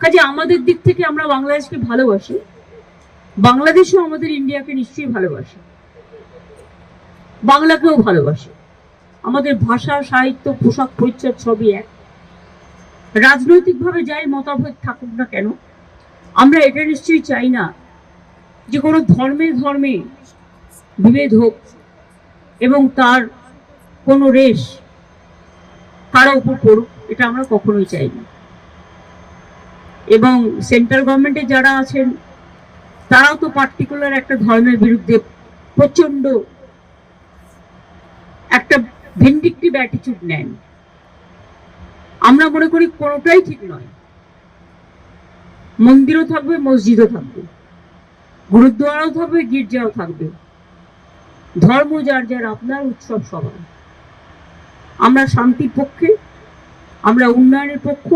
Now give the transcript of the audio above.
কাজে আমাদের দিক থেকে আমরা বাংলাদেশকে ভালোবাসি, বাংলাদেশও আমাদের ইন্ডিয়াকে নিশ্চয়ই ভালোবাসে, বাংলাকেও ভালোবাসে। আমাদের ভাষা, সাহিত্য, পোশাক পরিচ্ছদ সবই এক। রাজনৈতিকভাবে যাই মতভেদ থাকুক না কেন, আমরা এটা নিশ্চয়ই চাই না যে কোনো ধর্মে ধর্মে বিভেদ হোক এবং তার কোনো রেশ কারো উপর পড়ুক, এটা আমরা কখনোই চাই না। এবং সেন্ট্রাল গভর্নমেন্টে যারা আছেন তারাও তো পার্টিকুলার একটা ধর্মের বিরুদ্ধে প্রচন্ড একটা ভিন্ডিকটিভ অ্যাটিটিউড নেন। আমরা মনে করি কোনোটাই ঠিক নয়। মন্দিরও থাকবে, মসজিদও থাকবে, গুরুদ্বারাও থাকবে, গির্জাও থাকবে, ধর্ম যার যার আপনার, উৎসব সবার। আমরা শান্তির পক্ষে, আমরা উন্নয়নের পক্ষ,